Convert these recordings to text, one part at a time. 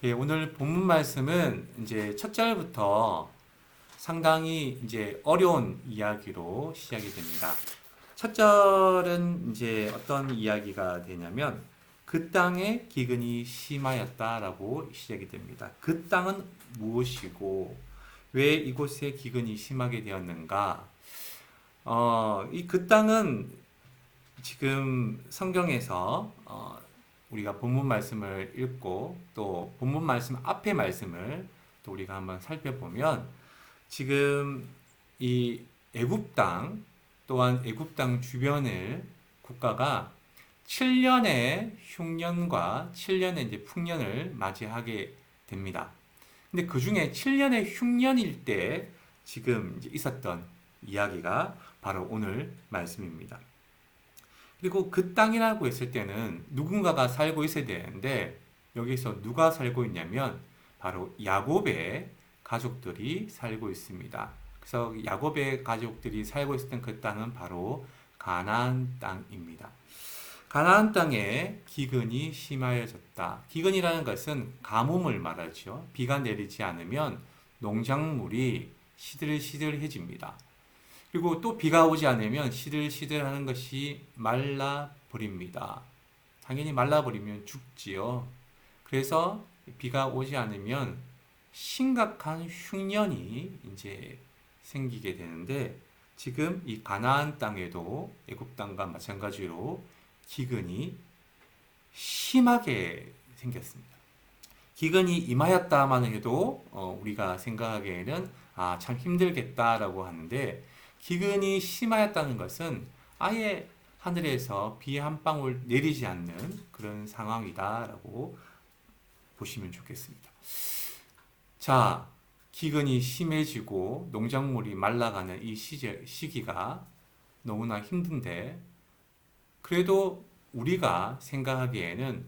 예, 오늘 본문 말씀은 이제 첫 절부터 상당히 이제 어려운 이야기로 시작이 됩니다. 첫 절은 이제 어떤 이야기가 되냐면 그 땅에 기근이 심하였다라고 시작이 됩니다. 그 땅은 무엇이고 왜 이곳에 기근이 심하게 되었는가? 이 그 땅은 지금 성경에서 우리가 본문 말씀을 읽고 또 본문 말씀 앞의 말씀을 또 우리가 한번 살펴보면 지금 이 애굽 땅 또한 애굽 땅 주변을 국가가 7년의 흉년과 7년의 이제 풍년을 맞이하게 됩니다. 근데 그 중에 7년의 흉년일 때 지금 이제 있었던 이야기가 바로 오늘 말씀입니다. 그리고 그 땅이라고 했을 때는 누군가가 살고 있어야 되는데 여기서 누가 살고 있냐면 바로 야곱의 가족들이 살고 있습니다. 그래서 야곱의 가족들이 살고 있었던 그 땅은 바로 가나안 땅입니다. 가나안 땅에 기근이 심하여졌다. 기근이라는 것은 가뭄을 말하죠. 비가 내리지 않으면 농작물이 시들시들해집니다. 그리고 또 비가 오지 않으면 시들시들하는 것이 말라버립니다. 당연히 말라버리면 죽지요. 그래서 비가 오지 않으면 심각한 흉년이 이제 생기게 되는데 지금 이 가나안 땅에도 애굽 땅과 마찬가지로 기근이 심하게 생겼습니다. 기근이 임하였다만 해도 우리가 생각하기에는 참 힘들겠다라고 하는데 기근이 심하였다는 것은 아예 하늘에서 비 한 방울 내리지 않는 그런 상황이다라고 보시면 좋겠습니다. 자, 기근이 심해지고 농작물이 말라가는 이 시기가 너무나 힘든데 그래도 우리가 생각하기에는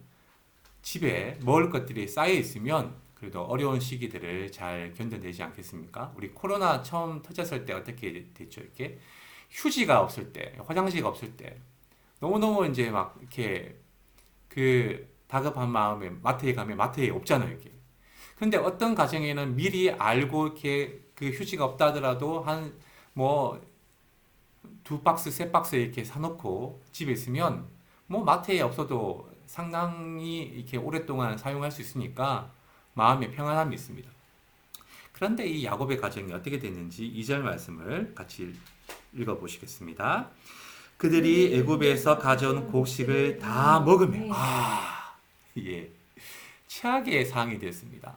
집에 먹을 것들이 쌓여 있으면 그래도 어려운 시기들을 잘 견뎌내지 않겠습니까? 우리 코로나 처음 터졌을 때 어떻게 됐죠? 이렇게 휴지가 없을 때, 화장지가 없을 때, 너무너무 이제 막 이렇게 그 다급한 마음에 마트에 가면 마트에 없잖아요, 이게. 근데 어떤 가정에는 미리 알고 이렇게 그 휴지가 없다 하더라도 한 뭐 두 박스, 세 박스 이렇게 사놓고 집에 있으면 뭐 마트에 없어도 상당히 이렇게 오랫동안 사용할 수 있으니까 마음의 평안함이 있습니다. 그런데 이 야곱의 가정이 어떻게 됐는지 2절 말씀을 같이 읽어보시겠습니다. 그들이 애굽에서 가져온 곡식을 다 먹으며 예, 최악의 상황이 됐습니다.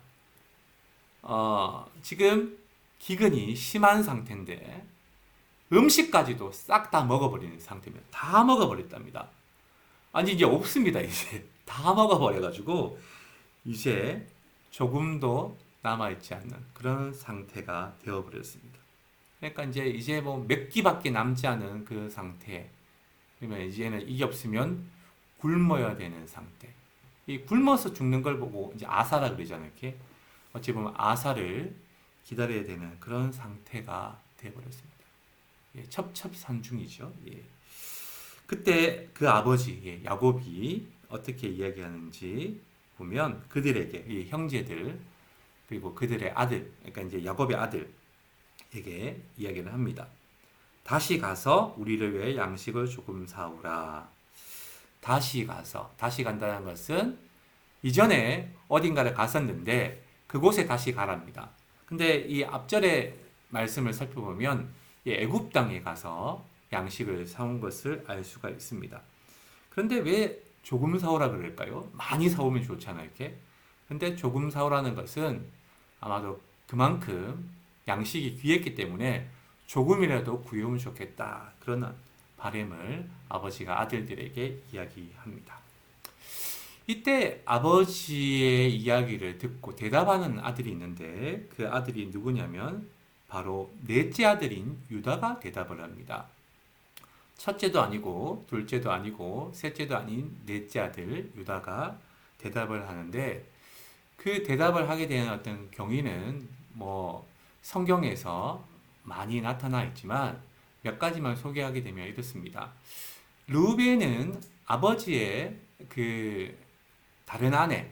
지금 기근이 심한 상태인데 음식까지도 싹 다 먹어버리는 상태입니다. 다 먹어버렸답니다. 아니 이제 없습니다. 이제 다 먹어버려가지고 이제 조금도 남아있지 않는 그런 상태가 되어버렸습니다. 그러니까 이제 뭐 몇 끼밖에 남지 않은 그 상태. 그러면 이제는 이게 없으면 굶어야 되는 상태. 이 굶어서 죽는 걸 보고 이제 아사라 그러잖아요. 이렇게 어찌 보면 아사를 기다려야 되는 그런 상태가 되어버렸습니다. 예, 첩첩산중이죠. 예. 그때 그 아버지 야곱이 어떻게 이야기하는지 보면 그들에게 이 형제들 그리고 그들의 아들 그러니까 이제 야곱의 아들에게 이야기를 합니다. 다시 가서 우리를 위해 양식을 조금 사오라. 다시 간다는 것은 이전에 어딘가를 갔었는데 그곳에 다시 가랍니다. 근데 이 앞절의 말씀을 살펴보면 애굽 땅에 가서 양식을 사온 것을 알 수가 있습니다. 그런데 왜 조금 사오라 그럴까요? 많이 사오면 좋잖아요, 이렇게. 근데 조금 사오라는 것은 아마도 그만큼 양식이 귀했기 때문에 조금이라도 구해오면 좋겠다. 그런 바람을 아버지가 아들들에게 이야기합니다. 이때 아버지의 이야기를 듣고 대답하는 아들이 있는데 그 아들이 누구냐면 바로 넷째 아들인 유다가 대답을 합니다. 첫째도 아니고 둘째도 아니고 셋째도 아닌 넷째 아들 유다가 대답을 하는데 그 대답을 하게 되는 어떤 경위는 뭐 성경에서 많이 나타나 있지만 몇 가지만 소개하게 되면 이렇습니다. 르우벤은 아버지의 그 다른 아내,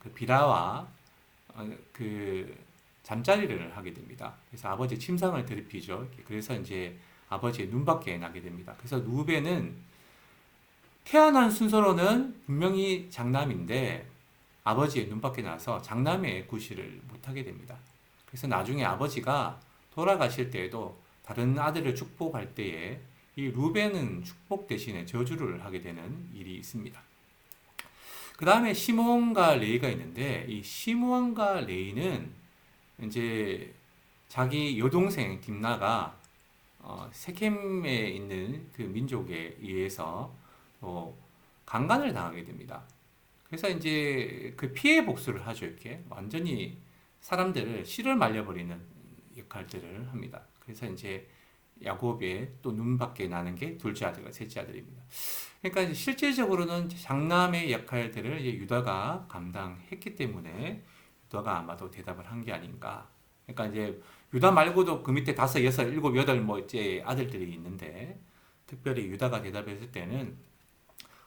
그 비라와 그 잠자리를 하게 됩니다. 그래서 아버지의 침상을 더럽히죠. 그래서 이제 아버지의 눈밖에 나게 됩니다. 그래서 루벤은 태어난 순서로는 분명히 장남인데 아버지의 눈밖에 나서 장남의 구실을 못하게 됩니다. 그래서 나중에 아버지가 돌아가실 때에도 다른 아들을 축복할 때에 이 루벤은 축복 대신에 저주를 하게 되는 일이 있습니다. 그 다음에 시몬과 레이가 있는데 이 시몬과 레이는 이제 자기 여동생 딥나가 세켐에 있는 그 민족에 의해서 강간을 당하게 됩니다. 그래서 이제 그 피해 복수를 하죠. 이렇게 완전히 사람들을 씨를 말려버리는 역할들을 합니다. 그래서 이제 야곱의 또 눈밖에 나는 게 둘째 아들과 셋째 아들입니다. 그러니까 이제 실질적으로는 장남의 역할들을 이제 유다가 감당했기 때문에 유다가 아마도 대답을 한 게 아닌가. 그러니까 이제 유다 말고도 그 밑에 5, 6, 7, 8 뭐째 아들들이 있는데 특별히 유다가 대답했을 때는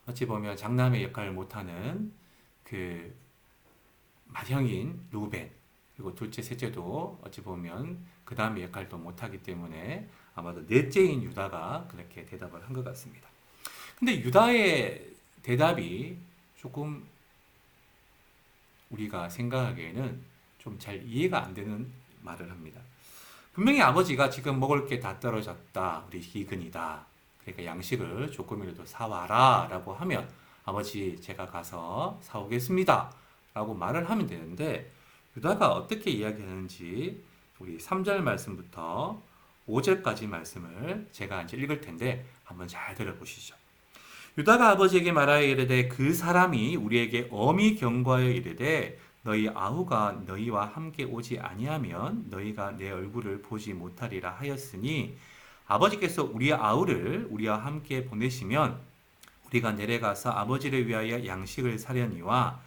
어찌 보면 장남의 역할을 못하는 그 맏형인 루벤 그리고 둘째, 셋째도 어찌 보면 그 다음의 역할도 못하기 때문에 아마도 넷째인 유다가 그렇게 대답을 한 것 같습니다. 근데 유다의 대답이 조금 우리가 생각하기에는 좀 잘 이해가 안 되는 말을 합니다. 분명히 아버지가 지금 먹을 게 다 떨어졌다. 우리 기근이다. 그러니까 양식을 조금이라도 사와라 라고 하면 아버지 제가 가서 사오겠습니다 라고 말을 하면 되는데 유다가 어떻게 이야기하는지 우리 3절 말씀부터 5절까지 말씀을 제가 이제 읽을 텐데 한번 잘 들어보시죠. 유다가 아버지에게 말하여 이르되 그 사람이 우리에게 엄히 경고하여 이르되 너희 아우가 너희와 함께 오지 아니하면 너희가 내 얼굴을 보지 못하리라 하였으니 아버지께서 우리 아우를 우리와 함께 보내시면 우리가 내려가서 아버지를 위하여 양식을 사려니와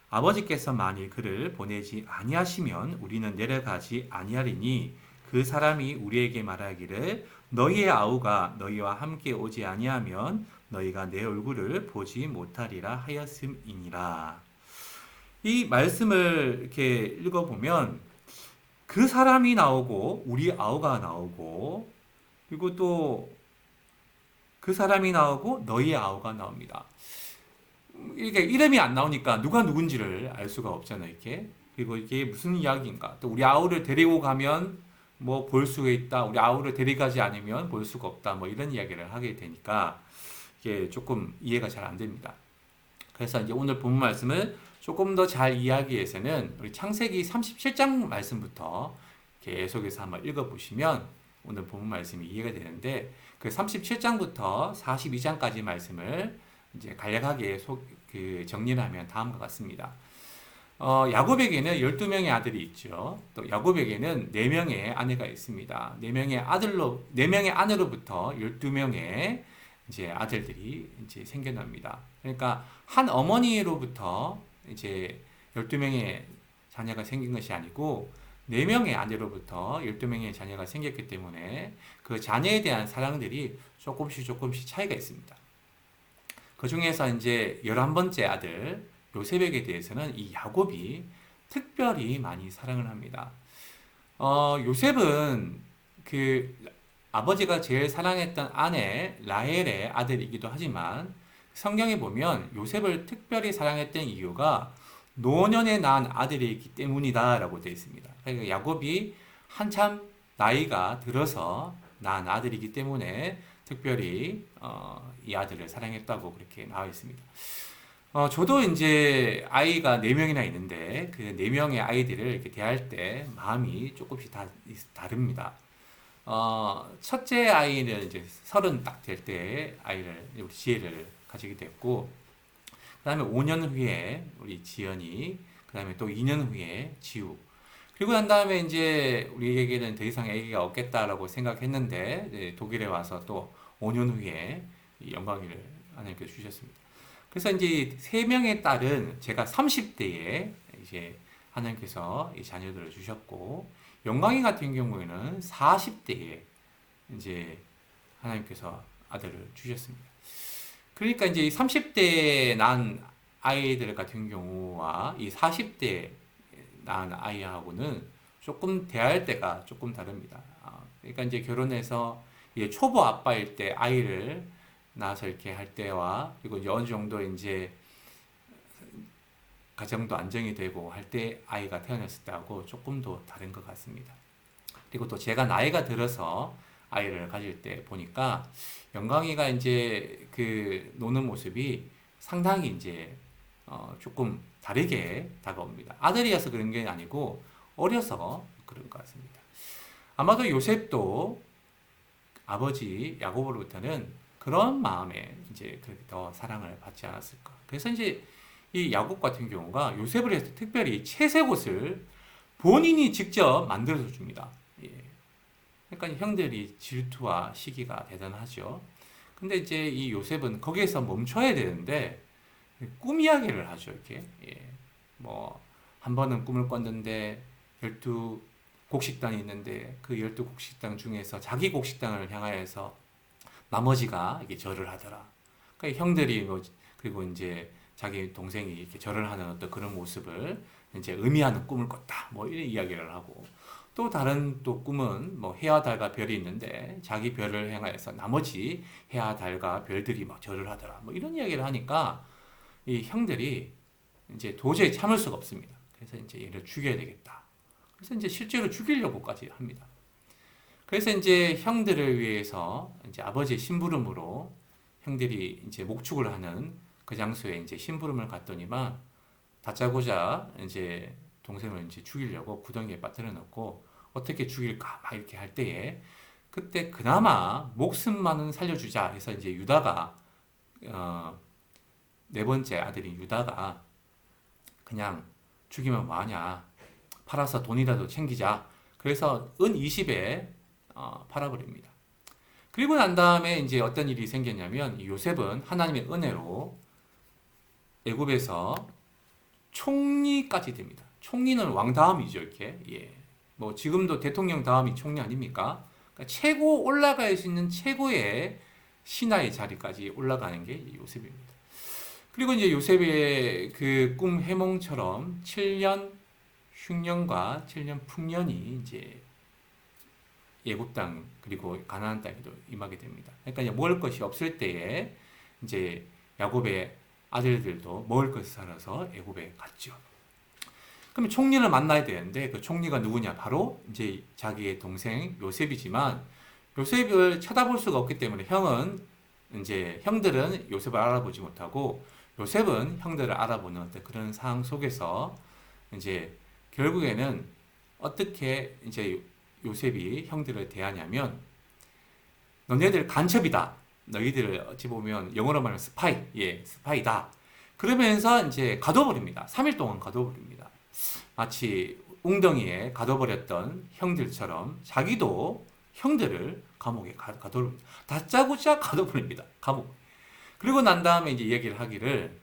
아버지께서 만일 그를 보내지 아니하시면 우리는 내려가지 아니하리니 그 사람이 우리에게 말하기를 너희의 아우가 너희와 함께 오지 아니하면 너희가 내 얼굴을 보지 못하리라 하였음이니라. 이 말씀을 이렇게 읽어보면 그 사람이 나오고 우리 아우가 나오고 그리고 또 그 사람이 나오고 너희의 아우가 나옵니다. 이게 이름이 안 나오니까 누가 누군지를 알 수가 없잖아요. 이렇게. 그리고 이게 무슨 이야기인가? 또 우리 아우를 데리고 가면 뭐 볼 수가 있다. 우리 아우를 데려가지 않으면 볼 수가 없다. 뭐 이런 이야기를 하게 되니까 이게 조금 이해가 잘 안 됩니다. 그래서 이제 오늘 본문 말씀을 조금 더 잘 이해하기 위해서는 우리 창세기 37장 말씀부터 계속해서 한번 읽어보시면 오늘 본문 말씀이 이해가 되는데 그 37장부터 42장까지 말씀을 이제 간략하게 정리를 하면 다음과 같습니다. 야곱에게는 12명의 아들이 있죠. 또 야곱에게는 4명의 아내가 있습니다. 4명의 아내로부터 12명의 이제 아들들이 이제 생겨납니다. 그러니까 한 어머니로부터 이제 12명의 자녀가 생긴 것이 아니고 4명의 아내로부터 12명의 자녀가 생겼기 때문에 그 자녀에 대한 사랑들이 조금씩 차이가 있습니다. 그 중에서 이제 11번째 아들 요셉에게 대해서는 이 야곱이 특별히 많이 사랑을 합니다. 요셉은 그 아버지가 제일 사랑했던 아내 라헬의 아들이기도 하지만 성경에 보면 요셉을 특별히 사랑했던 이유가 노년에 낳은 아들이기 때문이다 라고 되어 있습니다. 그러니까 야곱이 한참 나이가 들어서 낳은 아들이기 때문에 특별히 이 아들을 사랑했다고 그렇게 나와 있습니다. 저도 이제 아이가 4명이나 있는데 그 4명의 아이들을 이렇게 대할 때 마음이 조금씩 다릅니다. 첫째 아이는 이제 30 딱 될 때 아이를 우리 지혜를 가지게 됐고 그 다음에 5년 후에 우리 지연이 그 다음에 또 2년 후에 지우 그리고 난 다음에 이제 우리에게는 더 이상 아기가 없겠다라고 생각했는데 독일에 와서 또 5년 후에 영광이를 하나님께서 주셨습니다. 그래서 이제 3명의 딸은 제가 30대에 이제 하나님께서 이 자녀들을 주셨고 영광이 같은 경우에는 40대에 이제 하나님께서 아들을 주셨습니다. 그러니까 이제 30대에 난 아이들 같은 경우와 이 40대 낳은 아이하고는 조금 대할 때가 조금 다릅니다. 그러니까 이제 결혼해서 이제 초보 아빠일 때 아이를 낳아서 이렇게 할 때와 그리고 이제 어느 정도 이제 가정도 안정이 되고 할 때 아이가 태어났을 때하고 조금 더 다른 것 같습니다. 그리고 또 제가 나이가 들어서 아이를 가질 때 보니까 영광이가 이제 그 노는 모습이 상당히 이제 조금 다르게 다가옵니다. 아들이어서 그런 게 아니고 어려서 그런 것 같습니다. 아마도 요셉도 아버지 야곱으로부터는 그런 마음에 이제 그렇게 더 사랑을 받지 않았을까. 그래서 이제 이 야곱 같은 경우가 요셉을 해서 특별히 채색 옷을 본인이 직접 만들어서 줍니다. 예. 그러니까 형들이 질투와 시기가 대단하죠. 근데 이제 이 요셉은 거기에서 멈춰야 되는데 꿈 이야기를 하죠, 이렇게. 예. 뭐, 한 번은 꿈을 꿨는데 12곡식당이 있는데 그 12곡식당 중에서 자기 곡식당을 향하여서 나머지가 이게 절을 하더라. 그러니까 형들이 뭐, 그리고 이제 자기 동생이 이렇게 절을 하는 어떤 그런 모습을 이제 의미하는 꿈을 꿨다. 뭐 이런 이야기를 하고 또 다른 또 꿈은 뭐 해와 달과 별이 있는데 자기 별을 향하여서 나머지 해와 달과 별들이 막 절을 하더라. 뭐 이런 이야기를 하니까 이 형들이 이제 도저히 참을 수가 없습니다. 그래서 이제 얘를 죽여야 되겠다. 그래서 이제 실제로 죽이려고까지 합니다. 그래서 이제 형들을 위해서 이제 아버지의 심부름으로 형들이 이제 목축을 하는 그 장소에 이제 심부름을 갔더니만 다짜고짜 이제 동생을 이제 죽이려고 구덩이에 빠뜨려 넣고 어떻게 죽일까 막 이렇게 할 때에 그때 그나마 목숨만은 살려주자 해서 이제 유다가 네 번째 아들인 유다가 그냥 죽이면 뭐하냐 팔아서 돈이라도 챙기자 그래서 은 20에 팔아버립니다. 그리고 난 다음에 이제 어떤 일이 생겼냐면 요셉은 하나님의 은혜로 애굽에서 총리까지 됩니다. 총리는 왕 다음이죠, 이렇게. 예. 뭐 지금도 대통령 다음이 총리 아닙니까? 그러니까 최고 올라갈 수 있는 최고의 신하의 자리까지 올라가는 게 요셉입니다. 그리고 이제 요셉의 그 꿈 해몽처럼 7년 흉년과 7년 풍년이 이제 예굽 땅 그리고 가나안 땅에도 임하게 됩니다. 그러니까 이제 먹을 것이 없을 때에 이제 야곱의 아들들도 먹을 것을 살아서 애굽에 갔죠. 그러면 총리를 만나야 되는데 그 총리가 누구냐? 바로 이제 자기의 동생 요셉이지만 요셉을 쳐다볼 수가 없기 때문에 이제 형들은 요셉을 알아보지 못하고 요셉은 형들을 알아보는 어떤 그런 상황 속에서 이제 결국에는 어떻게 이제 요셉이 형들을 대하냐면 너네들 간첩이다. 너희들을 어찌 보면 영어로 말하면 스파이, 예, 스파이다. 그러면서 이제 가둬버립니다. 3일 동안 가둬버립니다. 마치 웅덩이에 가둬버렸던 형들처럼 자기도 형들을 감옥에 가둬버립니다. 다짜고짜 가둬버립니다. 감옥. 그리고 난 다음에 이제 얘기를 하기를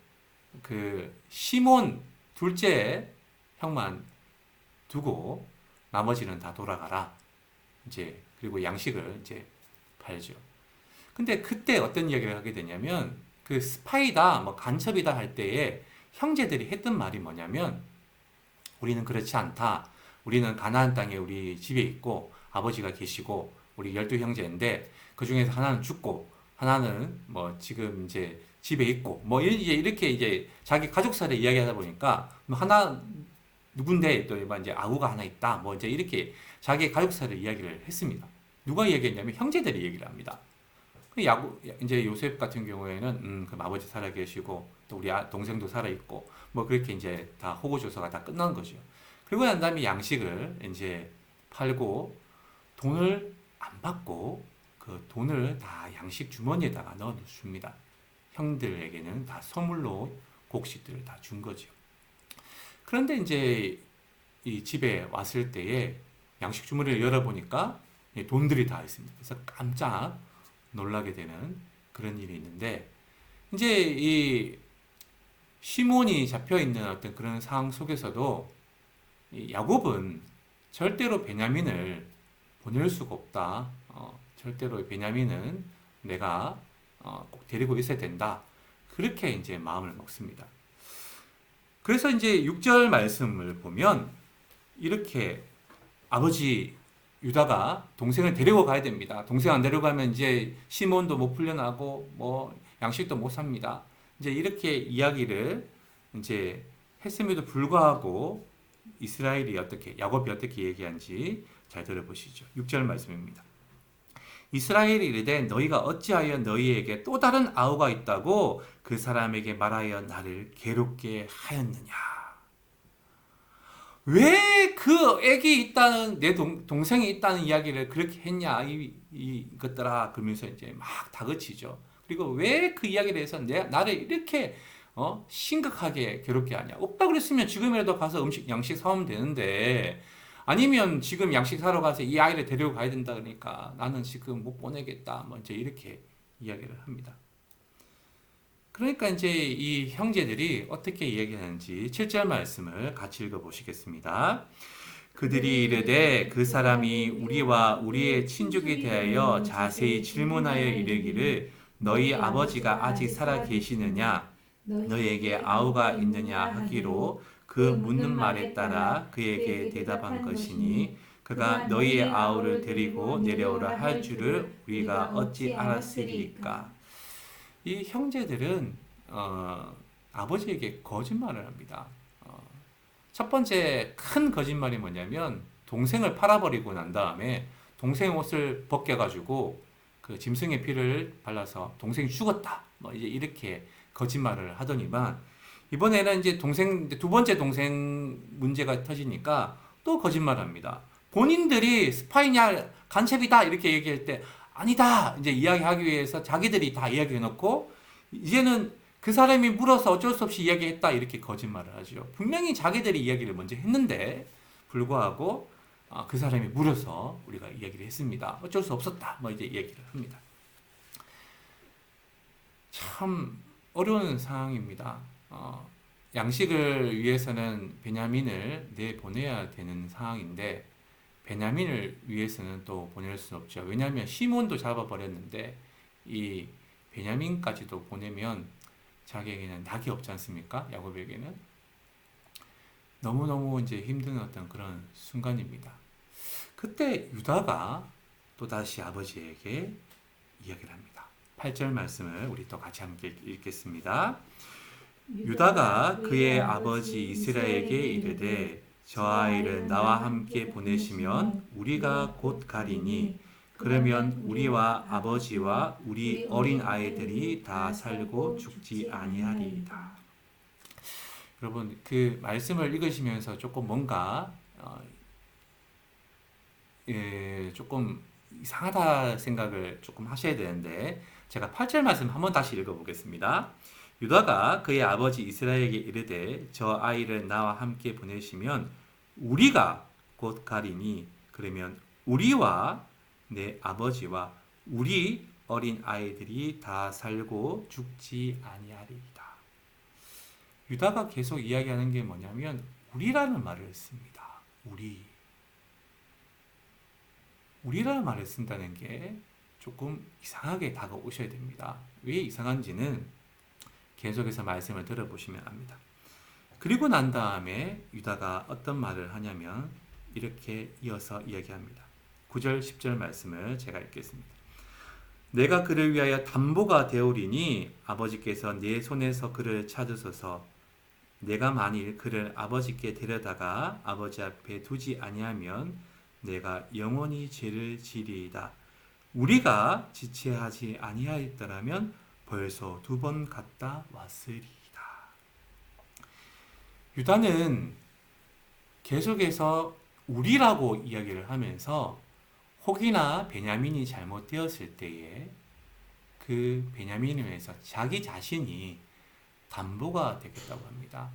그 시몬 둘째 형만 두고 나머지는 다 돌아가라. 이제 그리고 양식을 이제 팔죠. 근데 그때 어떤 이야기를 하게 되냐면 그 스파이다, 뭐 간첩이다 할 때에 형제들이 했던 말이 뭐냐면 우리는 그렇지 않다. 우리는 가나안 땅에 우리 집에 있고 아버지가 계시고 우리 12형제인데 그 중에서 하나는 죽고 하나는 뭐 지금 이제 집에 있고 뭐 이렇게 이제 자기 가족사를 이야기하다 보니까 뭐 하나 누군데 또 이제 아우가 하나 있다. 뭐 이제 이렇게 자기 가족사를 이야기를 했습니다. 누가 얘기했냐면 형제들이 얘기를 합니다. 이제 요셉 같은 경우에는 그 아버지 살아 계시고 또 우리 동생도 살아 있고 뭐 그렇게 이제 다 호구조사가 다 끝난 거죠. 그리고 난 다음에 양식을 이제 팔고 돈을 안 받고 그 돈을 다 양식 주머니에다가 넣어 줍니다. 형들에게는 다 선물로 곡식들을 다 준 거죠. 그런데 이제 이 집에 왔을 때에 양식 주머니를 열어보니까 돈들이 다 있습니다. 그래서 깜짝 놀라게 되는 그런 일이 있는데 이제 이 시몬이 잡혀 있는 어떤 그런 상황 속에서도 이 야곱은 절대로 베냐민을 보낼 수가 없다. 절대로 베냐민은 내가 꼭 데리고 있어야 된다. 그렇게 이제 마음을 먹습니다. 그래서 이제 6절 말씀을 보면 이렇게 아버지 유다가 동생을 데리고 가야 됩니다. 동생 안 데려가면 이제 시몬도 못 풀려나고 뭐 양식도 못 삽니다. 이제 이렇게 이야기를 이제 했음에도 불구하고 이스라엘이 어떻게 야곱이 어떻게 얘기한지 잘 들어보시죠. 6절 말씀입니다. 이스라엘이 이르되 너희가 어찌하여 너희에게 또 다른 아우가 있다고 그 사람에게 말하여 나를 괴롭게 하였느냐. 왜 그 애기 있다는 내 동생이 있다는 이야기를 그렇게 했냐 이것들아 그러면서 이제 막 다그치죠. 그리고 왜 그 이야기를 해서 나를 이렇게 심각하게 괴롭게 하냐. 없다 그랬으면 지금이라도 가서 양식 사오면 되는데 아니면 지금 양식 사러 가서 이 아이를 데리고 가야 된다 그러니까 나는 지금 못 보내겠다. 뭐 이제 이렇게 이야기를 합니다. 그러니까 이제 이 형제들이 어떻게 이야기하는지 7절 말씀을 같이 읽어보시겠습니다. 그들이 이르되 그 사람이 우리와 우리의 친족에 대하여 자세히 질문하여 이르기를 너희 아버지가 아직 살아 계시느냐 너희에게 아우가 있느냐 하기로 그 묻는 말에 따라 그에게 대답한 것이니 그가 너희의 아우를 데리고 내려오라 할 줄을 우리가 어찌 알았으리까. 이 형제들은 아버지에게 거짓말을 합니다. 첫 번째 큰 거짓말이 뭐냐면 동생을 팔아버리고 난 다음에 동생 옷을 벗겨가지고 그 짐승의 피를 발라서 동생이 죽었다. 뭐 이제 이렇게 거짓말을 하더니만 이번에는 이제 두 번째 동생 문제가 터지니까 또 거짓말합니다. 본인들이 스파이냐 간첩이다 이렇게 얘기할 때 아니다 이제 이야기하기 위해서 자기들이 다 이야기해놓고 이제는 그 사람이 물어서 어쩔 수 없이 이야기했다 이렇게 거짓말을 하죠. 분명히 자기들이 이야기를 먼저 했는데 불구하고 그 사람이 물어서 우리가 이야기를 했습니다. 어쩔 수 없었다 뭐 이제 이야기를 합니다. 참 어려운 상황입니다. 양식을 위해서는 베냐민을 내보내야 되는 상황인데 베냐민을 위해서는 또 보낼 수 없죠. 왜냐하면 시몬도 잡아버렸는데 이 베냐민까지도 보내면 자기에게는 낙이 없지 않습니까? 야곱에게는 너무너무 이제 힘든 어떤 그런 순간입니다. 그때 유다가 또 다시 아버지에게 이야기를 합니다. 8절 말씀을 우리 또 같이 함께 읽겠습니다. 유다가 그의 아버지 이스라엘에게 이르되 저 아이를 나와 함께 보내시면 우리가 곧 가리니 그러면 우리와 아버지와 우리 어린 아이들이 다 살고 죽지 아니하리이다. 여러분 그 말씀을 읽으시면서 조금 뭔가 조금 이상하다 생각을 조금 하셔야 되는데 제가 8절 말씀 한번 다시 읽어보겠습니다. 유다가 그의 아버지 이스라엘에게 이르되 저 아이를 나와 함께 보내시면 우리가 곧 가리니 그러면 우리와 내 아버지와 우리 어린 아이들이 다 살고 죽지 아니하리이다. 유다가 계속 이야기하는 게 뭐냐면 우리라는 말을 씁니다. 우리라는 말을 쓴다는 게 조금 이상하게 다가오셔야 됩니다. 왜 이상한지는 계속해서 말씀을 들어보시면 압니다. 그리고 난 다음에 유다가 어떤 말을 하냐면 이렇게 이어서 이야기합니다. 9절 10절 말씀을 제가 읽겠습니다. 내가 그를 위하여 담보가 되오리니 아버지께서 내 손에서 그를 찾으소서. 내가 만일 그를 아버지께 데려다가 아버지 앞에 두지 아니하면 내가 영원히 죄를 지리이다. 우리가 지체하지 아니하였더라면 벌써 2번 갔다 왔으리이다. 유다는 계속해서 우리라고 이야기를 하면서 혹이나 베냐민이 잘못되었을 때에 그 베냐민에 의해서 자기 자신이 담보가 되겠다고 합니다.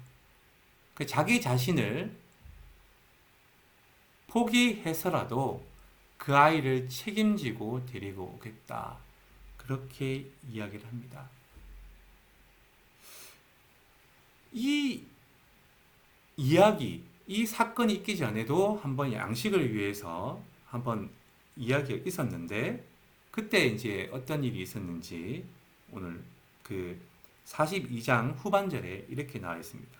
그 자기 자신을 포기해서라도 그 아이를 책임지고 데리고 오겠다. 그렇게 이야기를 합니다. 이 이야기, 이 사건이 있기 전에도 한번 양식을 위해서 한번 이야기가 있었는데 그때 이제 어떤 일이 있었는지 오늘 그 42장 후반절에 이렇게 나와 있습니다.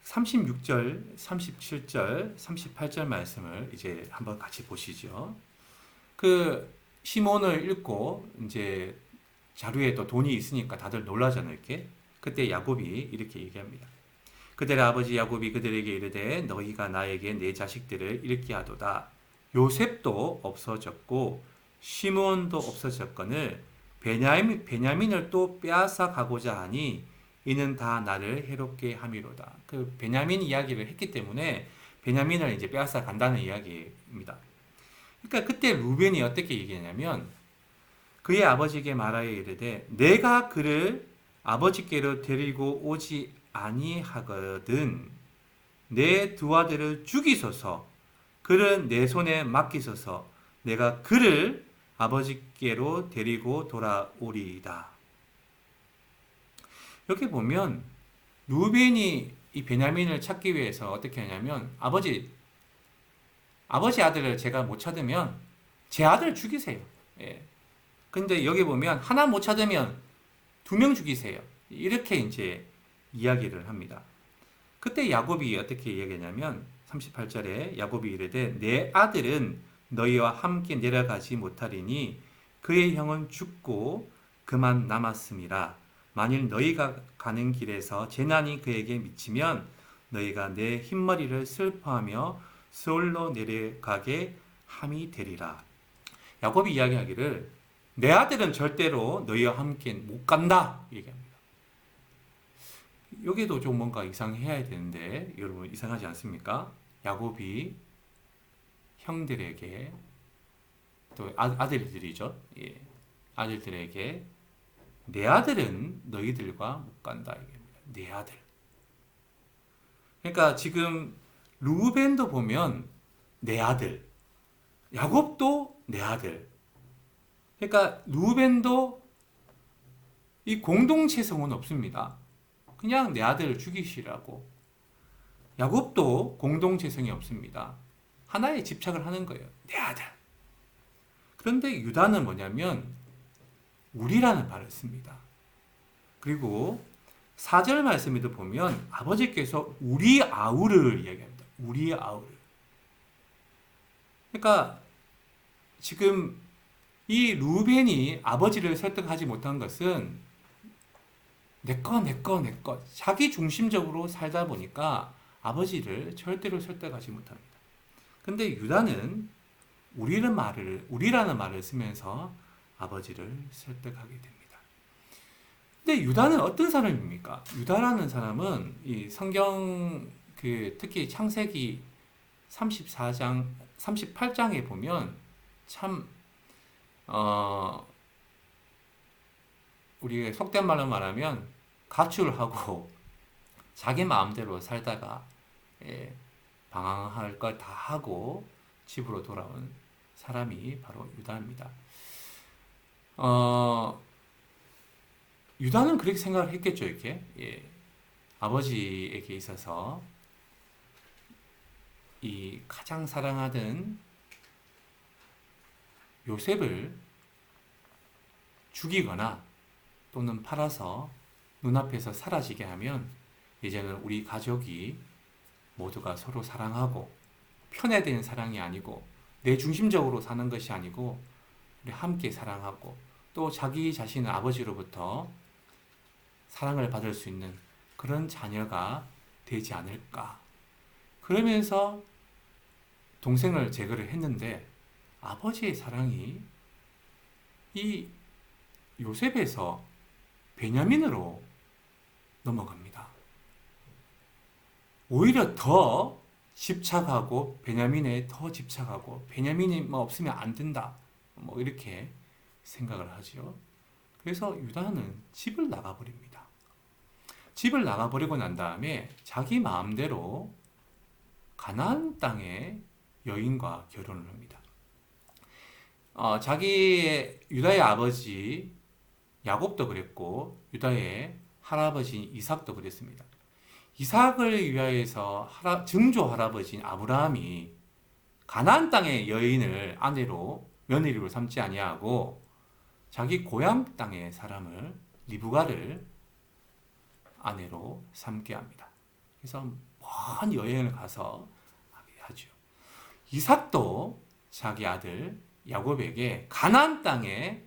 36절, 37절, 38절 말씀을 이제 한번 같이 보시죠. 그 시몬을 읽고 이제 자루에 또 돈이 있으니까 다들 놀라잖아요, 이렇게. 그때 야곱이 이렇게 얘기합니다. 그들의 아버지 야곱이 그들에게 이르되 너희가 나에게 내 자식들을 잃게 하도다. 요셉도 없어졌고 시몬도 없어졌거늘 베냐민을 또 빼앗아 가고자 하니 이는 다 나를 해롭게 함이로다. 그 베냐민 이야기를 했기 때문에 베냐민을 이제 빼앗아 간다는 이야기입니다. 그러니까 그때 루벤이 어떻게 얘기하냐면 그의 아버지에게 말하여 이르되 내가 그를 아버지께로 데리고 오지 아니하거든 내 두 아들을 죽이소서 그를 내 손에 맡기소서 내가 그를 아버지께로 데리고 돌아오리이다. 이렇게 보면 루벤이 이 베냐민을 찾기 위해서 어떻게 하냐면 아버지 아들을 제가 못 찾으면 제 아들 죽이세요. 예. 근데 여기 보면 하나 못 찾으면 2명 죽이세요. 이렇게 이제 이야기를 합니다. 그때 야곱이 어떻게 이야기하냐면 38절에 야곱이 이르되 내 아들은 너희와 함께 내려가지 못하리니 그의 형은 죽고 그만 남았음이라. 만일 너희가 가는 길에서 재난이 그에게 미치면 너희가 내 흰머리를 슬퍼하며 스올로 내려가게 함이 되리라. 야곱이 이야기하기를 내 아들은 절대로 너희와 함께 못 간다 얘기합니다. 여기도 좀 뭔가 이상해야 되는데 여러분 이상하지 않습니까? 야곱이 형들에게 또 아들들이죠. 예. 아들들에게 내 아들은 너희들과 못 간다 얘기합니다. 내 아들. 그러니까 지금 루벤도 보면 내 아들, 야곱도 내 아들. 그러니까 루벤도 이 공동체성은 없습니다. 그냥 내 아들을 죽이시라고. 야곱도 공동체성이 없습니다. 하나에 집착을 하는 거예요. 내 아들. 그런데 유다는 뭐냐면 우리라는 말을 씁니다. 그리고 4절 말씀에도 보면 아버지께서 우리 아우를 이야기합니다. 우리 아우를. 그러니까 지금 이 루벤이 아버지를 설득하지 못한 것은 내 거 자기 중심적으로 살다 보니까 아버지를 절대로 설득하지 못합니다. 근데 유다는 우리라는 말을 쓰면서 아버지를 설득하게 됩니다. 근데 유다는 어떤 사람입니까? 유다라는 사람은 이 성경 특히 창세기 34장, 38장에 보면 참 우리가 속된 말로 말하면 가출하고 자기 마음대로 살다가 방황할 걸 다 하고 집으로 돌아온 사람이 바로 유다입니다. 유다는 그렇게 생각을 했겠죠, 이렇게. 예. 아버지에게 있어서 이 가장 사랑하던 요셉을 죽이거나 또는 팔아서 눈앞에서 사라지게 하면 이제는 우리 가족이 모두가 서로 사랑하고 편애된 사랑이 아니고 내 중심적으로 사는 것이 아니고 우리 함께 사랑하고 또 자기 자신의 아버지로부터 사랑을 받을 수 있는 그런 자녀가 되지 않을까. 그러면서 동생을 제거를 했는데 아버지의 사랑이 이 요셉에서 베냐민으로 넘어갑니다. 오히려 더 집착하고 베냐민에 더 집착하고 베냐민이 없으면 안 된다. 뭐 이렇게 생각을 하죠. 그래서 유다는 집을 나가버립니다. 집을 나가버리고 난 다음에 자기 마음대로 가나안 땅의 여인과 결혼을 합니다. 유다의 아버지 야곱도 그랬고 유다의 할아버지 이삭도 그랬습니다. 이삭을 위하여서 증조 할아버지인 아브라함이 가나안 땅의 여인을 아내로 며느리로 삼지 아니하고 자기 고향 땅의 사람을 리브가를 아내로 삼게 합니다. 그래서 먼 여행을 가서 하게 하죠. 이삭도 자기 아들 야곱에게 가나안 땅에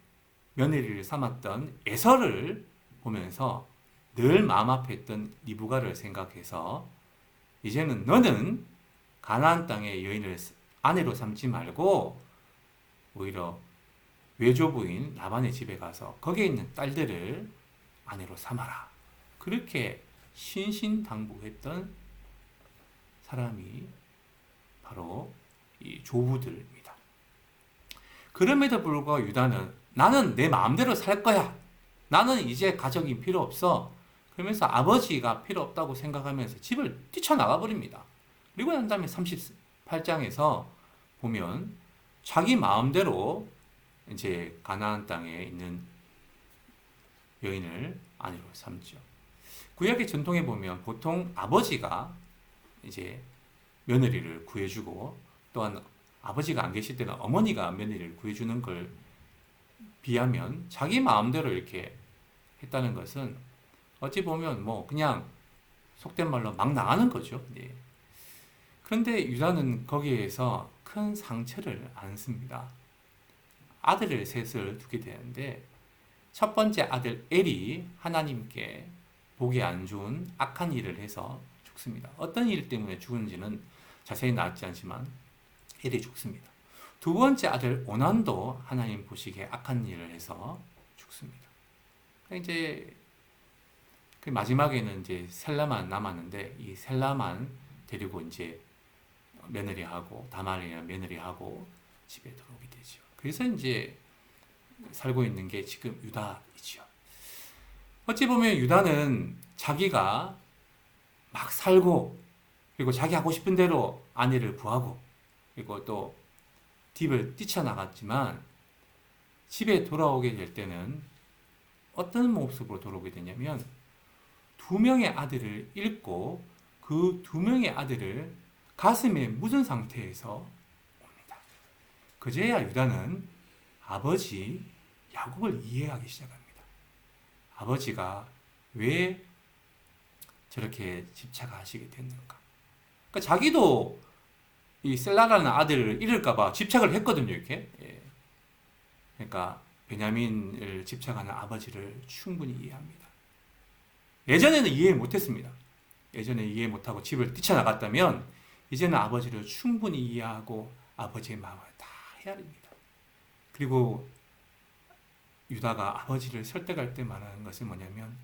며느리를 삼았던 에서를 보면서 늘 마음 앞에 있던 리브가를 생각해서 이제는 너는 가나안 땅의 여인을 아내로 삼지 말고 오히려 외조부인 라반의 집에 가서 거기에 있는 딸들을 아내로 삼아라. 그렇게 신신당부했던 사람이 바로 이 조부들입니다. 그럼에도 불구하고 유다는 나는 내 마음대로 살 거야. 나는 이제 가족이 필요 없어. 그러면서 아버지가 필요 없다고 생각하면서 집을 뛰쳐나가 버립니다. 그리고 난 다음에 38장에서 보면 자기 마음대로 이제 가나안 땅에 있는 여인을 아내로 삼죠. 구약의 전통에 보면 보통 아버지가 이제 며느리를 구해주고 또한 아버지가 안 계실 때는 어머니가 며느리를 구해주는 걸 비하면 자기 마음대로 이렇게 했다는 것은 어찌 보면 뭐 그냥 속된 말로 막 나가는 거죠. 예. 그런데 유다는 거기에서 큰 상처를 안습니다. 아들을 셋을 두게 되는데 첫 번째 아들 엘이 하나님께 보기 안 좋은 악한 일을 해서 죽습니다. 어떤 일 때문에 죽은지는 자세히 나왔지 않지만 엘이 죽습니다. 두 번째 아들 오난도 하나님 보시기에 악한 일을 해서 죽습니다. 이제 그 마지막에는 이제 셀라만 남았는데 이 셀라만 데리고 이제 며느리하고 다말이나 며느리하고 집에 들어오게 되죠. 그래서 이제 살고 있는 게 지금 유다이죠. 어찌 보면 유다는 자기가 막 살고 그리고 자기 하고 싶은 대로 아내를 구하고 그리고 또 집을 뛰쳐나갔지만 집에 돌아오게 될 때는 어떤 모습으로 돌아오게 되냐면 두 명의 아들을 잃고 그 두 명의 아들을 가슴에 묻은 상태에서 옵니다. 그제야 유다는 아버지 야곱을 이해하기 시작합니다. 아버지가 왜 저렇게 집착하시게 됐는가? 그러니까 자기도 이 셀라라는 아들을 잃을까봐 집착을 했거든요, 이렇게. 예. 그러니까 베냐민을 집착하는 아버지를 충분히 이해합니다. 예전에는 이해 못했습니다. 예전에 이해 못하고 집을 뛰쳐나갔다면 이제는 아버지를 충분히 이해하고 아버지의 마음을 다 헤아립니다. 그리고 유다가 아버지를 설득할 때 말하는 것은 뭐냐면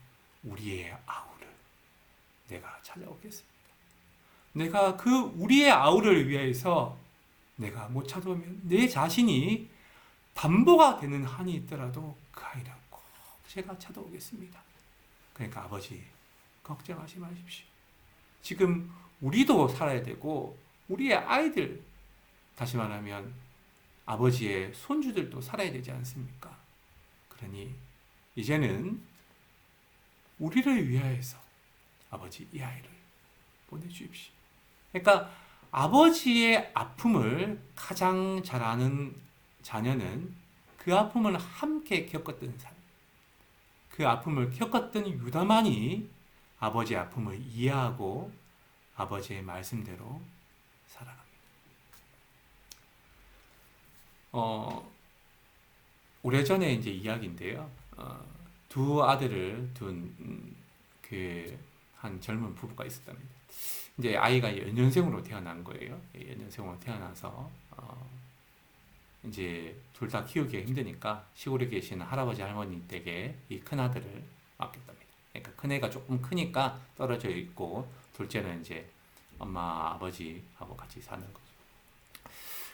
우리의 아우를 내가 찾아오겠습니다. 내가 그 우리의 아우를 위해서 내가 못 찾아오면 내 자신이 담보가 되는 한이 있더라도 그 아이를 꼭 제가 찾아오겠습니다. 그러니까 아버지 걱정하지 마십시오. 지금 우리도 살아야 되고 우리의 아이들 다시 말하면 아버지의 손주들도 살아야 되지 않습니까? 그러니 이제는 우리를 위하여서 아버지 이 아이를 보내주십시오. 그러니까 아버지의 아픔을 가장 잘 아는 자녀는 그 아픔을 함께 겪었던 사람, 그 아픔을 겪었던 유다만이 아버지의 아픔을 이해하고 아버지의 말씀대로 살아갑니다. 오래전에 이제 이야기인데요. 두 아들을 둔 한 젊은 부부가 있었답니다. 이제 아이가 연년생으로 태어난 거예요. 연년생으로 태어나서 이제 둘 다 키우기가 힘드니까 시골에 계시는 할아버지 할머니 댁에 이 큰 아들을 맡겼답니다. 그러니까 큰 애가 조금 크니까 떨어져 있고 둘째는 이제 엄마 아버지하고 같이 사는 거죠.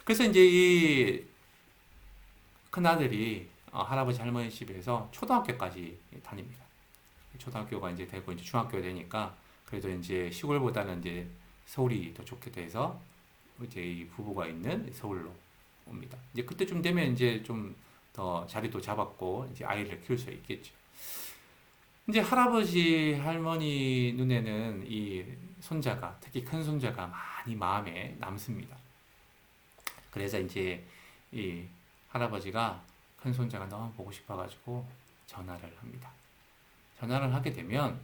그래서 이제 이 큰 아들이 할아버지 할머니 집에서 초등학교까지 다닙니다. 초등학교가 이제 되고 이제 중학교 되니까 그래도 이제 시골보다는 이제 서울이 더 좋게 돼서 이제 이 부부가 있는 서울로 옵니다. 이제 그때쯤 되면 이제 좀 더 자리도 잡았고 이제 아이를 키울 수 있겠죠. 이제 할아버지 할머니 눈에는 이 손자가 특히 큰 손자가 많이 마음에 남습니다. 그래서 이제 이 할아버지가 큰 손자가 너무 보고 싶어가지고 전화를 합니다. 전화를 하게 되면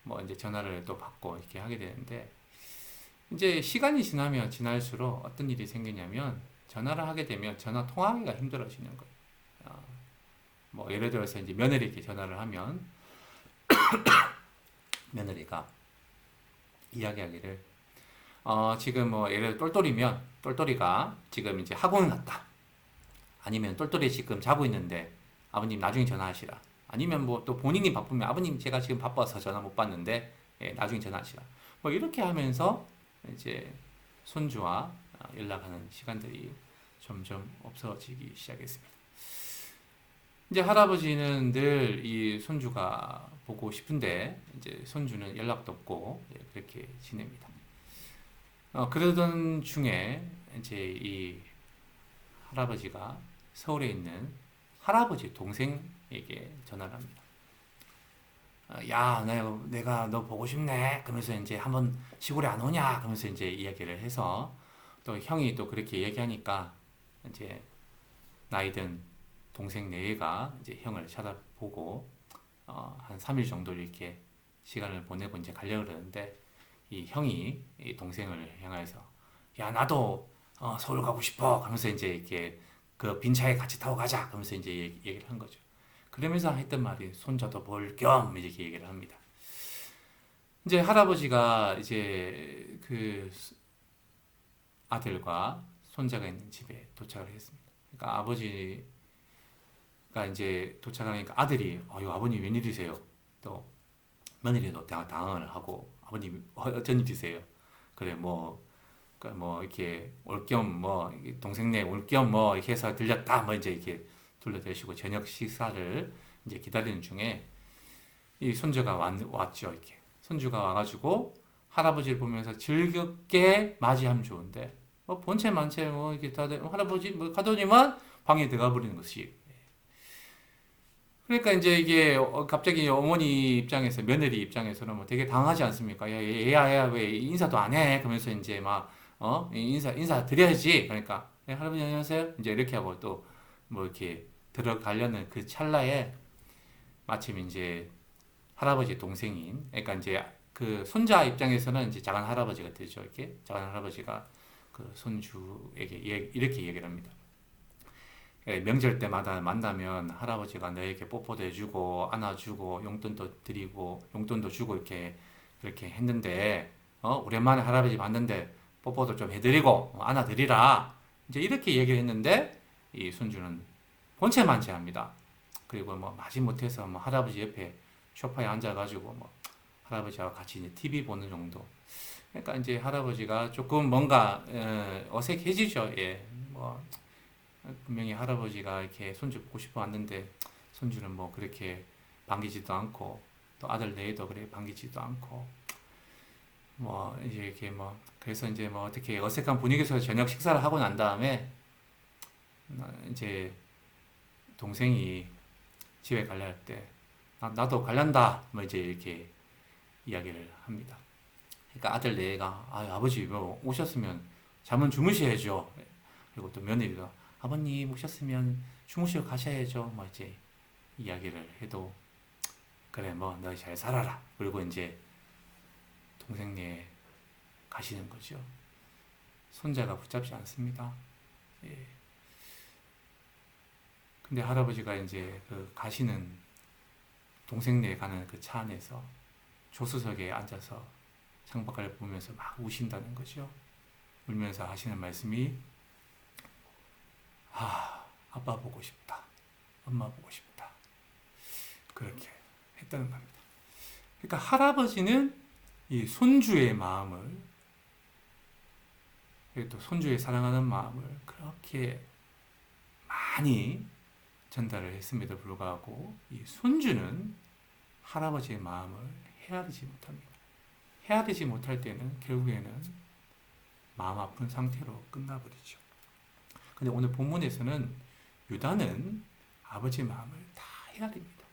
뭐 이제 전화를 또 받고 이렇게 하게 되는데, 이제 시간이 지나면 지날수록 어떤 일이 생기냐면 전화를 하게 되면 전화 통화하기가 힘들어지는 거예요. 어, 뭐 예를 들어서 이제 며느리에게 전화를 하면 며느리가 이야기하기를 지금 뭐 예를 들어 똘똘이면 똘똘이가 지금 이제 학원 갔다. 아니면 똘똘이 지금 자고 있는데 아버님 나중에 전화하시라. 아니면 뭐 또 본인이 바쁘면 아버님 제가 지금 바빠서 전화 못 받는데 나중에 전화하시라. 뭐 이렇게 하면서 이제 손주와 연락하는 시간들이 점점 없어지기 시작했습니다. 이제 할아버지는 늘 이 손주가 보고 싶은데 이제 손주는 연락도 없고 그렇게 지냅니다. 그러던 중에 이제 이 할아버지가 서울에 있는 할아버지 동생에게 전화를 합니다. 야, 내가 너 보고 싶네. 그러면서 이제 한번 시골에 안 오냐? 그러면서 이제 이야기를 해서 또 형이 또 그렇게 얘기하니까 이제 나이든 동생 네가 이제 형을 찾아보고 한 3일 정도 이렇게 시간을 보내고 이제 가려고 그러는데 이 형이 이 동생을 향해서 야, 나도 서울 가고 싶어. 그러면서 이제 이렇게 그 빈 차에 같이 타고 가자. 그러면서 이제 얘기를 한 거죠. 그러면서 했던 말이 손자도 볼 겸 이렇게 얘기를 합니다. 이제 할아버지가 이제 그 아들과 손자가 있는 집에 도착을 했습니다. 그러니까 아버지가 이제 도착하니까 아들이 아버님 웬일이세요? 또 며느리도 당황을 하고 아버님 어쩐 일이세요? 그래 뭐 이렇게 올 겸 뭐 동생네 올 겸 뭐 이렇게 해서 들렸다 뭐 이제 이렇게 둘러대시고 저녁 식사를 이제 기다리는 중에 이 손주가 왔죠. 이렇게 손주가 와가지고 할아버지를 보면서 즐겁게 맞이하면 좋은데 본체 만체 뭐 이렇게 다들 할아버지 뭐 가더니만 방에 들어가 버리는 것이. 그러니까 이제 이게 갑자기 어머니 입장에서 며느리 입장에서는 뭐 되게 당하지 않습니까? 야, 얘야 왜 인사도 안 해? 그러면서 이제 막 인사 드려야지. 그러니까 할아버지 안녕하세요. 이제 이렇게 하고 또 뭐 이렇게 들어가려는 그 찰나에 마침 이제 할아버지 동생인 그러니까 이제 그 손자 입장에서는 이제 작은 할아버지가 되죠. 이렇게 작은 할아버지가 그 손주에게 이렇게 얘기를 합니다. 명절 때마다 만나면 할아버지가 너에게 뽀뽀도 해주고 안아주고 용돈도 드리고 용돈도 주고 이렇게 그렇게 했는데 오랜만에 할아버지 봤는데 뽀뽀도 좀 해드리고 안아드리라 이제 이렇게 얘기를 했는데 이 손주는 본체만체합니다. 그리고 뭐 마지못해서 뭐 할아버지 옆에 소파에 앉아가지고 뭐 할아버지와 같이 이제 TV 보는 정도. 그러니까 이제 할아버지가 조금 뭔가 어색해지죠. 예, 뭐 분명히 할아버지가 이렇게 손주 보고 싶어 왔는데 손주는 뭐 그렇게 반기지도 않고 또 아들 내에도 그래 반기지도 않고 뭐 이제 이렇게 뭐 그래서 이제 뭐 어떻게 어색한 분위기에서 저녁 식사를 하고 난 다음에 이제 동생이 집에 갈려 할 때 나도 갈란다 뭐 이제 이렇게 이야기를 합니다. 그러니까 아들 내가 아버지 뭐 오셨으면 잠은 주무셔야죠. 그리고 또 며느리가 아버님 오셨으면 주무시고 가셔야죠. 뭐 이제 이야기를 해도 그래 뭐 너 잘 살아라. 그리고 이제 동생네 가시는 거죠. 손자가 붙잡지 않습니다. 예. 근데 할아버지가 이제 그 가시는 동생네 가는 그 차 안에서 조수석에 앉아서 창밖을 보면서 막 우신다는 거죠. 울면서 하시는 말씀이 아빠 보고 싶다. 엄마 보고 싶다. 그렇게 했다는 겁니다. 그러니까 할아버지는 이 손주의 마음을 또 손주의 사랑하는 마음을 그렇게 많이 전달을 했음에도 불구하고 이 손주는 할아버지의 마음을 헤아리지 못합니다. 헤아리지 못할 때는 결국에는 마음 아픈 상태로 끝나버리죠. 근데 오늘 본문에서는 유다는 아버지의 마음을 다 헤아립니다.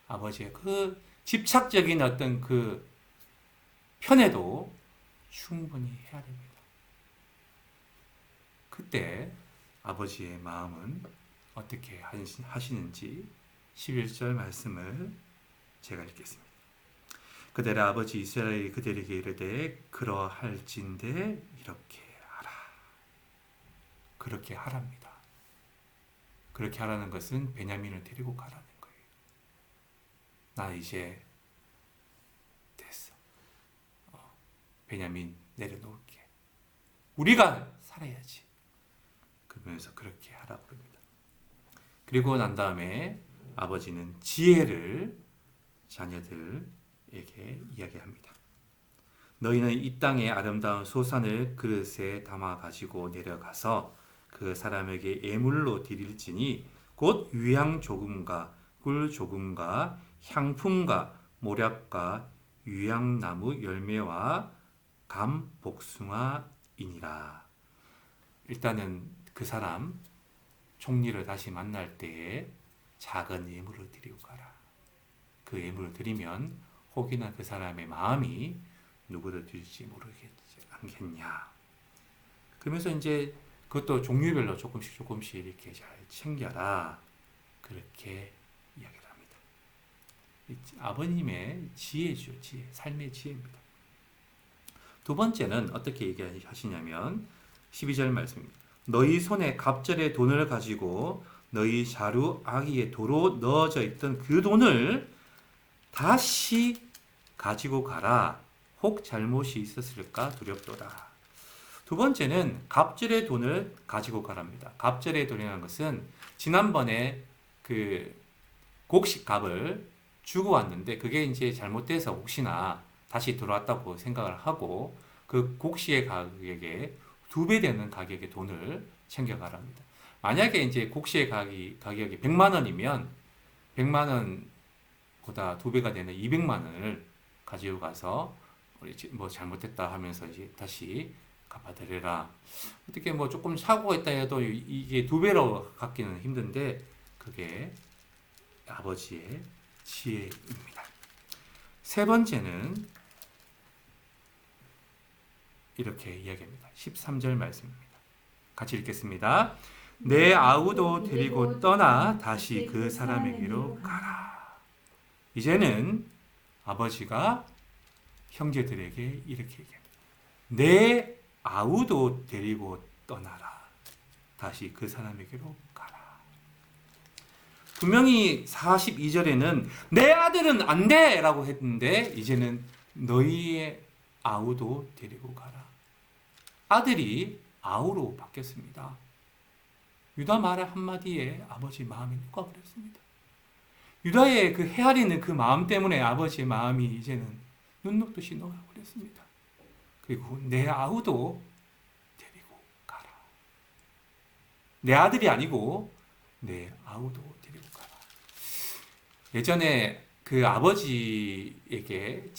아버지의 그 집착적인 어떤 그 편에도 충분히 헤아립니다. 그때 아버지의 마음은 어떻게 하시는지 11절 말씀을 제가 읽겠습니다. 그들의 아버지 이스라엘이 그들에게 이르되 그러할진대 이렇게 하라. 그렇게 하랍니다. 그렇게 하라는 것은 베냐민을 데리고 가라는 거예요. 나 이제 됐어. 베냐민 내려놓을게. 우리가 살아야지. 그러면서 그렇게 하라고 합니다. 그리고 난 다음에 아버지는 지혜를 자녀들에게 이야기합니다. 너희는 이 땅의 아름다운 소산을 그릇에 담아 가지고 내려가서 그 사람에게 예물로 드릴지니 곧 유향 조금과 꿀 조금과 향품과 모략과 유향나무 열매와 감 복숭아이니라. 일단은 그 사람 총리를 다시 만날 때에 작은 예물을 드리고 가라. 그 예물을 드리면 혹이나 그 사람의 마음이 누구를 드릴지 모르겠지 않겠냐. 그러면서 이제 그것도 종류별로 조금씩 이렇게 잘 챙겨라. 그렇게 이야기를 합니다. 아버님의 지혜죠. 지혜. 삶의 지혜입니다. 두 번째는 어떻게 얘기하시냐면 12절 말씀입니다. 너희 손에 갑절의 돈을 가지고 너희 자루 아기의 도로 넣어져 있던 그 돈을 다시 가지고 가라. 혹 잘못이 있었을까 두렵도다. 두 번째는 갑절의 돈을 가지고 가랍니다. 갑절의 돈이라는 것은 지난번에 그 곡식값을 주고 왔는데 그게 이제 잘못돼서 혹시나 다시 들어왔다고 생각을 하고 그 곡식의 가격에 2배 되는 가격의 돈을 챙겨가랍니다. 만약에 이제 곡식의 가격이 100만 원이면 100만 원보다 2배가 되는 200만 원을 가지고 가서 뭐 잘못했다 하면서 이제 다시 갚아드려라. 어떻게 뭐 조금 사고가 있다 해도 이게 2배로 갚기는 힘든데 그게 아버지의 지혜입니다. 세 번째는 이렇게 이야기합니다. 13절 말씀입니다. 같이 읽겠습니다. 내 아우도 데리고 떠나 다시 그 사람에게로 가라. 이제는 아버지가 형제들에게 이렇게 얘기합니다. 내 아우도 데리고 떠나라. 다시 그 사람에게로 가라. 분명히 42절에는 내 아들은 안 돼! 라고 했는데 이제는 너희의 아우도 데리고 가라. 아들이 아우로 바뀌었습니다. 유다 말의 한마디에 아버지 마음이 녹아버렸습니다. 유다의 그 헤아리는 그 마음 때문에 아버지의 마음이 이제는 눈 녹듯이 녹아버렸습니다. 그리고 내 아우도 데리고 가라. 내 아들이 아니고 내 아우도 데리고 가라. 예전에 그 아버지에게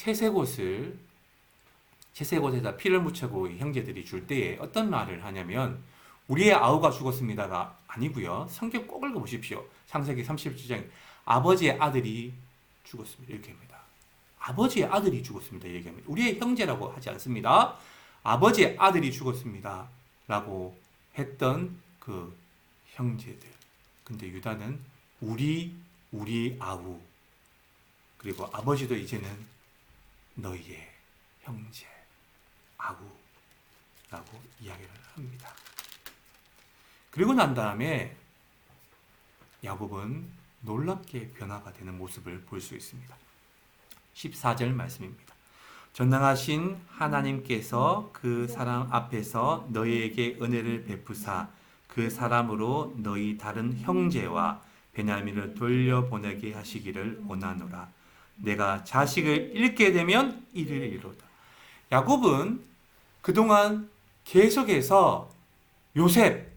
채색옷에다 피를 묻히고 형제들이 줄 때에 어떤 말을 하냐면 우리의 아우가 죽었습니다가 아니고요. 성경 꼭 읽어보십시오. 창세기 37장 아버지의 아들이 죽었습니다. 이렇게 합니다. 아버지의 아들이 죽었습니다. 얘기합니다. 우리의 형제라고 하지 않습니다. 아버지의 아들이 죽었습니다. 라고 했던 그 형제들. 근데 유다는 우리 아우. 그리고 아버지도 이제는 너희의 형제, 아우라고 이야기를 합니다. 그리고 난 다음에 야곱은 놀랍게 변화가 되는 모습을 볼 수 있습니다. 14절 말씀입니다. 전능하신 하나님께서 그 사람 앞에서 너희에게 은혜를 베푸사 그 사람으로 너희 다른 형제와 베냐민을 돌려보내게 하시기를 원하노라. 내가 자식을 잃게 되면 이를 이루다. 야곱은 그동안 계속해서 요셉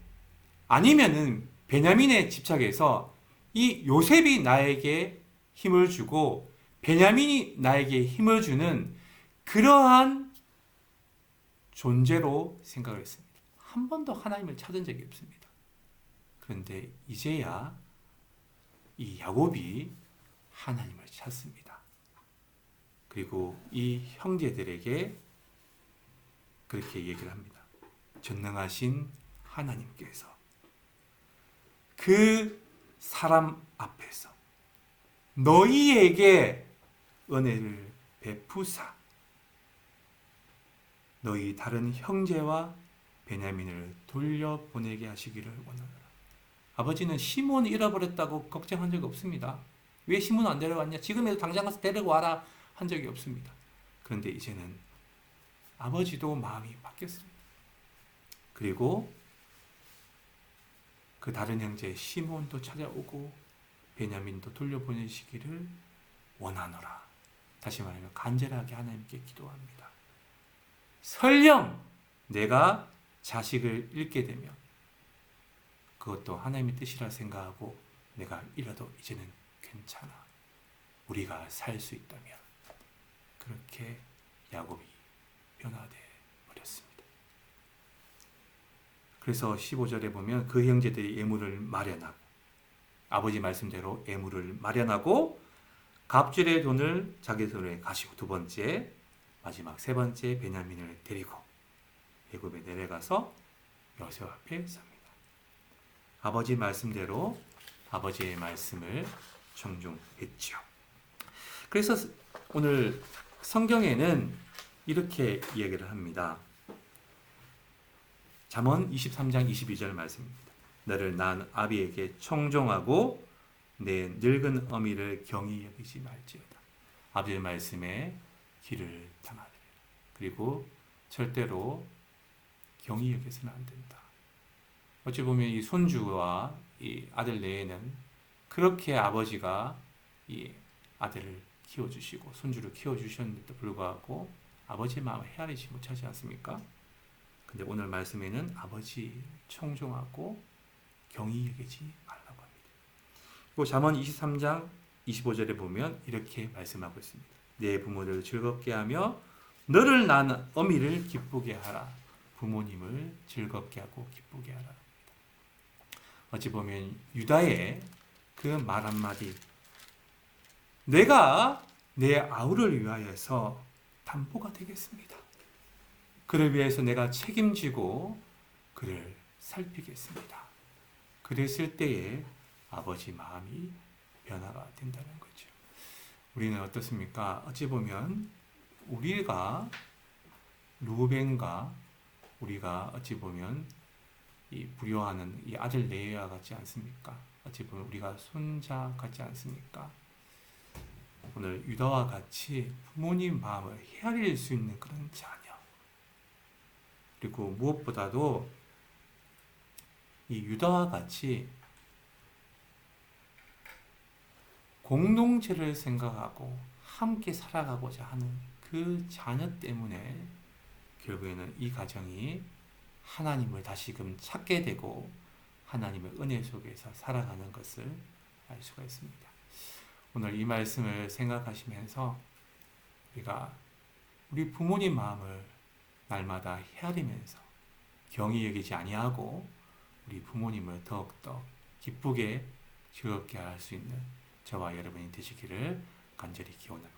아니면은 베냐민에 집착해서 이 요셉이 나에게 힘을 주고 베냐민이 나에게 힘을 주는 그러한 존재로 생각을 했습니다. 한 번도 하나님을 찾은 적이 없습니다. 그런데 이제야 이 야곱이 하나님을 찾습니다. 그리고 이 형제들에게 그렇게 얘기를 합니다. 전능하신 하나님께서 그 사람 앞에서 너희에게 은혜를 베푸사 너희 다른 형제와 베냐민을 돌려보내게 하시기를 원하노라. 아버지는 시몬을 잃어버렸다고 걱정한 적이 없습니다. 왜 시몬 안 데려왔냐? 지금에도 당장 가서 데리고 와라 한 적이 없습니다. 그런데 이제는 아버지도 마음이 바뀌었습니다. 그리고 그 다른 형제 시몬도 찾아오고 베냐민도 돌려보내시기를 원하노라. 다시 말하면 간절하게 하나님께 기도합니다. 설령 내가 자식을 잃게 되면 그것도 하나님의 뜻이라 생각하고 내가 잃어도 이제는 괜찮아. 우리가 살 수 있다면. 그렇게 야곱이 변화되어 버렸습니다. 그래서 15절에 보면 그 형제들이 예물을 마련하고 아버지 말씀대로 예물을 마련하고 갑절의 돈을 자기 손에 가시고 두 번째 마지막 세 번째 베냐민을 데리고 애굽에 내려가서 여호수아 앞에 섭니다. 아버지 말씀대로 아버지의 말씀을 청중했죠. 그래서 오늘 성경에는 이렇게 이야기를 합니다. 잠언 23장 22절 말씀입니다. 너를 낳은 아비에게 청종하고 내 늙은 어미를 경히 여기지 말지어다. 아버지의 말씀에 귀를 당하리라. 그리고 절대로 경히 여겨서는 안 된다. 어찌 보면 이 손주와 이 아들 내에는 그렇게 아버지가 이 아들을 키워주시고 손주를 키워주셨는데도 불구하고 아버지의 마음을 헤아리지 못하지 않습니까? 근데 오늘 말씀에는 아버지 청종하고 경히 여기지 말라고 합니다. 그리고 잠언 23장 25절에 보면 이렇게 말씀하고 있습니다. 내 부모를 즐겁게 하며 너를 낳은 어미를 기쁘게 하라. 부모님을 즐겁게 하고 기쁘게 하라. 어찌 보면 유다의 그 말 한마디, 내가 내 아우를 위하여서 담보가 되겠습니다. 그를 위해서 내가 책임지고 그를 살피겠습니다. 그랬을 때에 아버지 마음이 변화가 된다는 거죠. 우리는 어떻습니까? 어찌 보면 우리가 루벤과 우리가 어찌 보면 이 부려하는 이 아들 레아와 같지 않습니까? 어찌 보면 우리가 손자 같지 않습니까? 오늘 유다와 같이 부모님 마음을 헤아릴 수 있는 그런 자녀. 그리고 무엇보다도 이 유다와 같이 공동체를 생각하고 함께 살아가고자 하는 그 자녀 때문에 결국에는 이 가정이 하나님을 다시금 찾게 되고 하나님의 은혜 속에서 살아가는 것을 알 수가 있습니다. 오늘 이 말씀을 생각하시면서 우리가 우리 부모님 마음을 날마다 헤아리면서 경히 여기지 아니하고 우리 부모님을 더욱더 기쁘게 즐겁게 할 수 있는 저와 여러분이 되시기를 간절히 기원합니다.